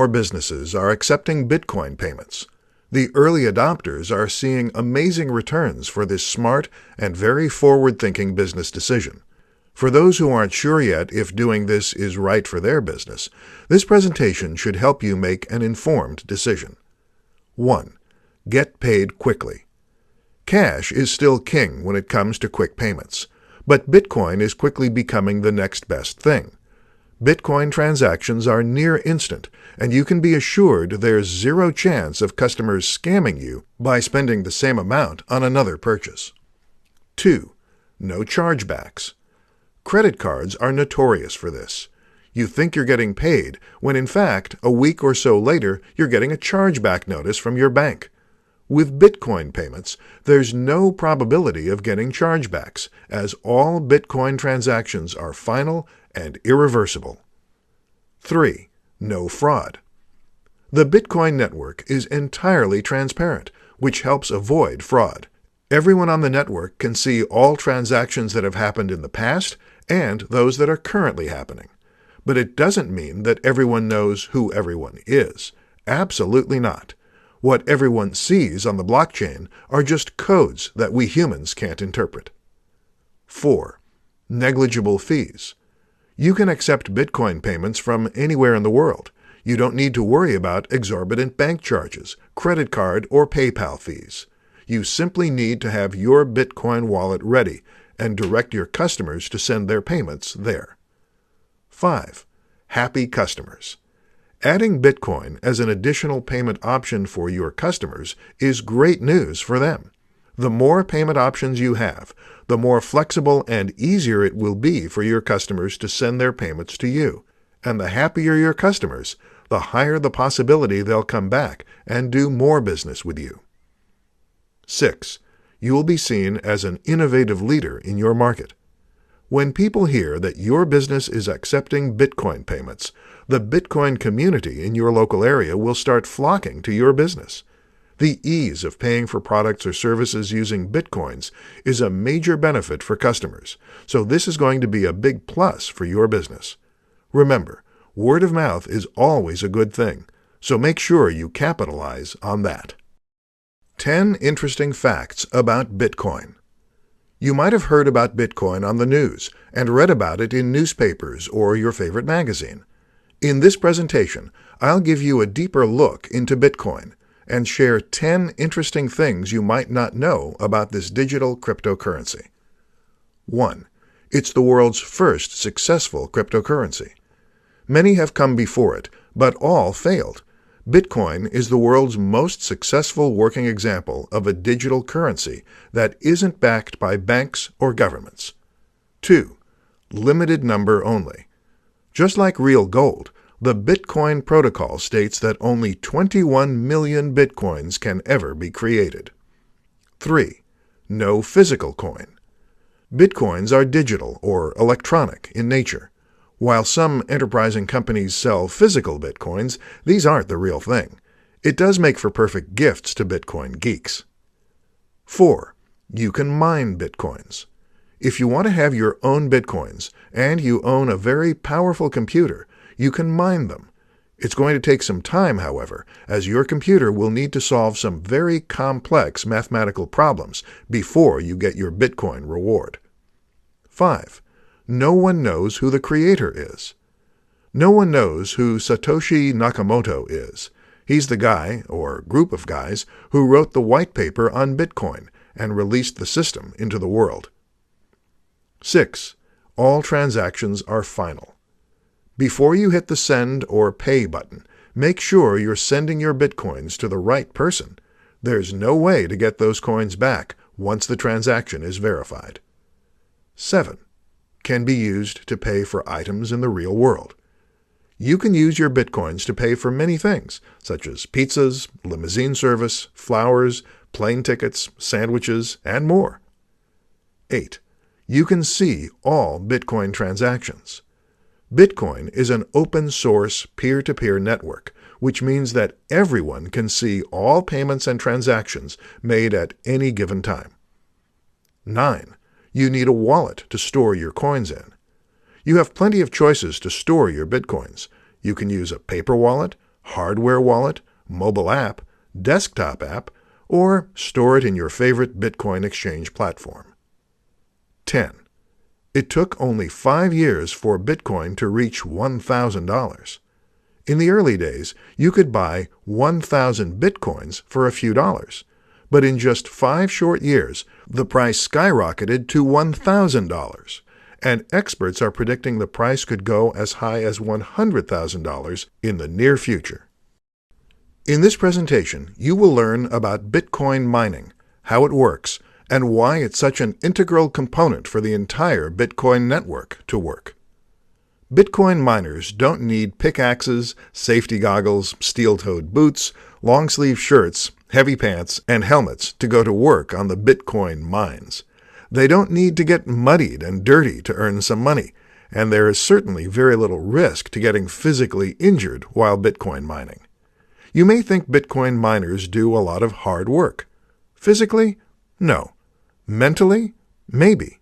more businesses are accepting Bitcoin payments. The early adopters are seeing amazing returns for this smart and very forward-thinking business decision. For those who aren't sure yet if doing this is right for their business, this presentation should help you make an informed decision. 1. Get paid quickly. Cash is still king when it comes to quick payments, but Bitcoin is quickly becoming the next best thing. Bitcoin transactions are near instant, and you can be assured there's zero chance of customers scamming you by spending the same amount on another purchase. 2. No chargebacks. Credit cards are notorious for this. You think you're getting paid, when in fact, a week or so later, you're getting a chargeback notice from your bank. With Bitcoin payments, there's no probability of getting chargebacks, as all Bitcoin transactions are final and irreversible. 3. No fraud. The Bitcoin network is entirely transparent, which helps avoid fraud. Everyone on the network can see all transactions that have happened in the past and those that are currently happening. But it doesn't mean that everyone knows who everyone is. Absolutely not. What everyone sees on the blockchain are just codes that we humans can't interpret. 4. Negligible fees. You can accept Bitcoin payments from anywhere in the world. You don't need to worry about exorbitant bank charges, credit card, or PayPal fees. You simply need to have your Bitcoin wallet ready and direct your customers to send their payments there. 5. Happy customers. Adding Bitcoin as an additional payment option for your customers is great news for them. The more payment options you have, the more flexible and easier it will be for your customers to send their payments to you. And the happier your customers, the higher the possibility they'll come back and do more business with you. 6. You will be seen as an innovative leader in your market. When people hear that your business is accepting Bitcoin payments, the Bitcoin community in your local area will start flocking to your business. The ease of paying for products or services using Bitcoins is a major benefit for customers, so this is going to be a big plus for your business. Remember, word of mouth is always a good thing, so make sure you capitalize on that. 10 interesting facts about Bitcoin. You might have heard about Bitcoin on the news and read about it in newspapers or your favorite magazine. In this presentation, I'll give you a deeper look into Bitcoin and share 10 interesting things you might not know about this digital cryptocurrency. 1. It's the world's first successful cryptocurrency. Many have come before it, but all failed. Bitcoin is the world's most successful working example of a digital currency that isn't backed by banks or governments. 2. Limited number only. Just like real gold, the Bitcoin protocol states that only 21 million Bitcoins can ever be created. 3. No physical coin. Bitcoins are digital or electronic in nature. While some enterprising companies sell physical Bitcoins, these aren't the real thing. It does make for perfect gifts to Bitcoin geeks. 4. You can mine Bitcoins. If you want to have your own Bitcoins and you own a very powerful computer, you can mine them. It's going to take some time, however, as your computer will need to solve some very complex mathematical problems before you get your Bitcoin reward. 5. No one knows who the creator is. No one knows who Satoshi Nakamoto is. He's the guy, or group of guys, who wrote the white paper on Bitcoin and released the system into the world. 6. All transactions are final. Before you hit the send or pay button, make sure you're sending your Bitcoins to the right person. There's no way to get those coins back once the transaction is verified. 7. Can be used to pay for items in the real world. You can use your Bitcoins to pay for many things, such as pizzas, limousine service, flowers, plane tickets, sandwiches, and more. 8. You can see all Bitcoin transactions. Bitcoin is an open-source, peer-to-peer network, which means that everyone can see all payments and transactions made at any given time. 9. You need a wallet to store your coins in. You have plenty of choices to store your Bitcoins. You can use a paper wallet, hardware wallet, mobile app, desktop app, or store it in your favorite Bitcoin exchange platform. 10. It took only 5 years for Bitcoin to reach $1,000. In the early days, you could buy 1,000 Bitcoins for a few dollars, but in just 5 short years, the price skyrocketed to $1,000, and experts are predicting the price could go as high as $100,000 in the near future. In this presentation, you will learn about Bitcoin mining, how it works, and why it's such an integral component for the entire Bitcoin network to work. Bitcoin miners don't need pickaxes, safety goggles, steel-toed boots, long-sleeve shirts, heavy pants, and helmets to go to work on the Bitcoin mines. They don't need to get muddied and dirty to earn some money, and there is certainly very little risk to getting physically injured while Bitcoin mining. You may think Bitcoin miners do a lot of hard work. Physically? No. Mentally? Maybe.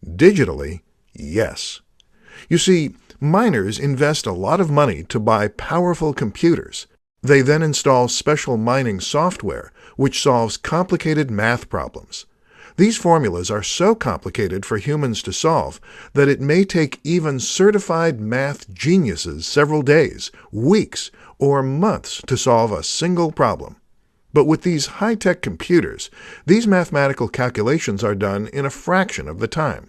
Digitally? Yes. You see, miners invest a lot of money to buy powerful computers. They then install special mining software, which solves complicated math problems. These formulas are so complicated for humans to solve that it may take even certified math geniuses several days, weeks, or months to solve a single problem. But with these high-tech computers, these mathematical calculations are done in a fraction of the time.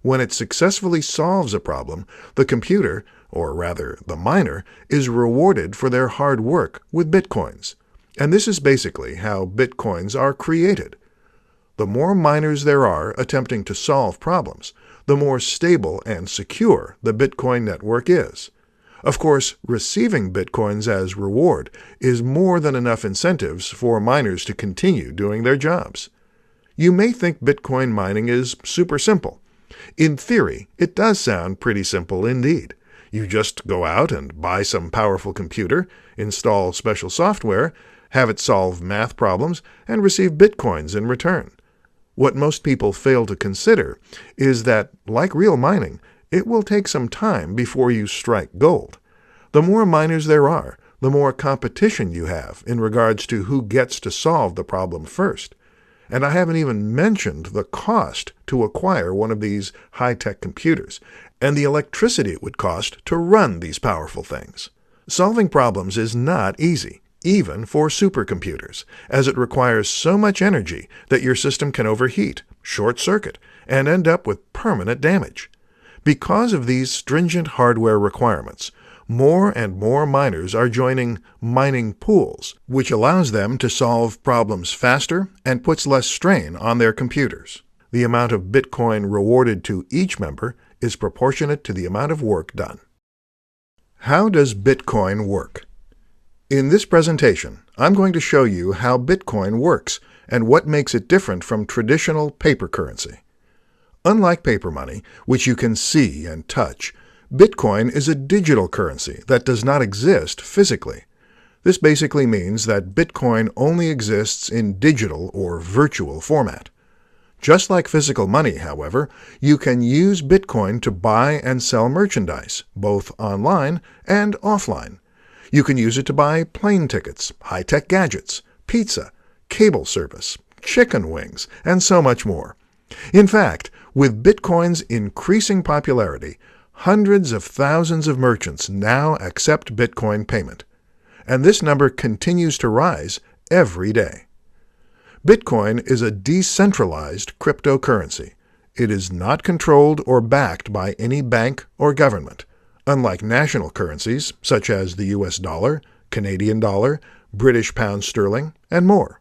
When it successfully solves a problem, the computer, or rather the miner, is rewarded for their hard work with bitcoins. And this is basically how bitcoins are created. The more miners there are attempting to solve problems, the more stable and secure the Bitcoin network is. Of course, receiving bitcoins as reward is more than enough incentives for miners to continue doing their jobs. You may think Bitcoin mining is super simple. In theory, it does sound pretty simple indeed. You just go out and buy some powerful computer, install special software, have it solve math problems, and receive bitcoins in return. What most people fail to consider is that, like real mining, it will take some time before you strike gold. The more miners there are, the more competition you have in regards to who gets to solve the problem first. And I haven't even mentioned the cost to acquire one of these high-tech computers, and the electricity it would cost to run these powerful things. Solving problems is not easy, even for supercomputers, as it requires so much energy that your system can overheat, short-circuit, and end up with permanent damage. Because of these stringent hardware requirements, more and more miners are joining mining pools, which allows them to solve problems faster and puts less strain on their computers. The amount of Bitcoin rewarded to each member is proportionate to the amount of work done. How does Bitcoin work? In this presentation, I'm going to show you how Bitcoin works and what makes it different from traditional paper currency. Unlike paper money, which you can see and touch, Bitcoin is a digital currency that does not exist physically. This basically means that Bitcoin only exists in digital or virtual format. Just like physical money, however, you can use Bitcoin to buy and sell merchandise, both online and offline. You can use it to buy plane tickets, high-tech gadgets, pizza, cable service, chicken wings, and so much more. In fact, with Bitcoin's increasing popularity, hundreds of thousands of merchants now accept Bitcoin payment, and this number continues to rise every day. Bitcoin is a decentralized cryptocurrency. It is not controlled or backed by any bank or government, unlike national currencies such as the US dollar, Canadian dollar, British pound sterling, and more.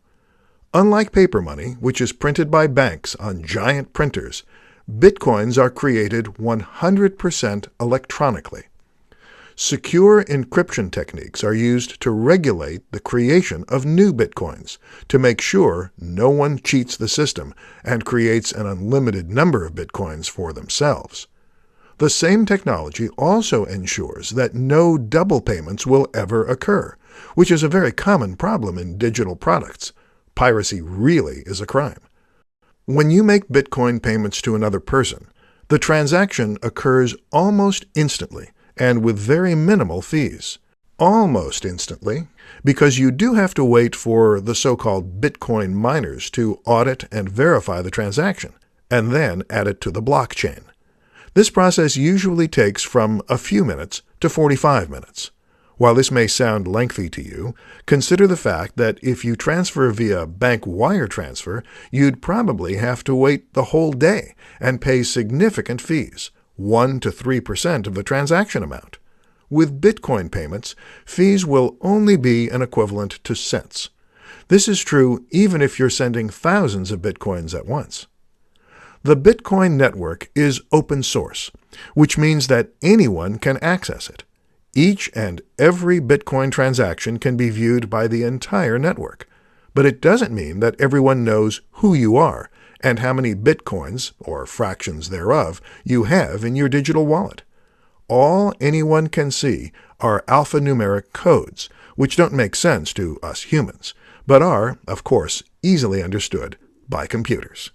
Unlike paper money, which is printed by banks on giant printers, Bitcoins are created 100% electronically. Secure encryption techniques are used to regulate the creation of new Bitcoins to make sure no one cheats the system and creates an unlimited number of Bitcoins for themselves. The same technology also ensures that no double payments will ever occur, which is a very common problem in digital products. Piracy really is a crime. When you make Bitcoin payments to another person, the transaction occurs almost instantly and with very minimal fees. almost instantly, because you do have to wait for the so-called Bitcoin miners to audit and verify the transaction, and then add it to the blockchain. This process usually takes from a few minutes to 45 minutes. While this may sound lengthy to you, consider the fact that if you transfer via bank wire transfer, you'd probably have to wait the whole day and pay significant fees, 1 to 3% of the transaction amount. With Bitcoin payments, fees will only be an equivalent to cents. This is true even if you're sending thousands of Bitcoins at once. The Bitcoin network is open source, which means that anyone can access it. Each and every Bitcoin transaction can be viewed by the entire network, but it doesn't mean that everyone knows who you are and how many Bitcoins, or fractions thereof, you have in your digital wallet. All anyone can see are alphanumeric codes, which don't make sense to us humans, but are, of course, easily understood by computers.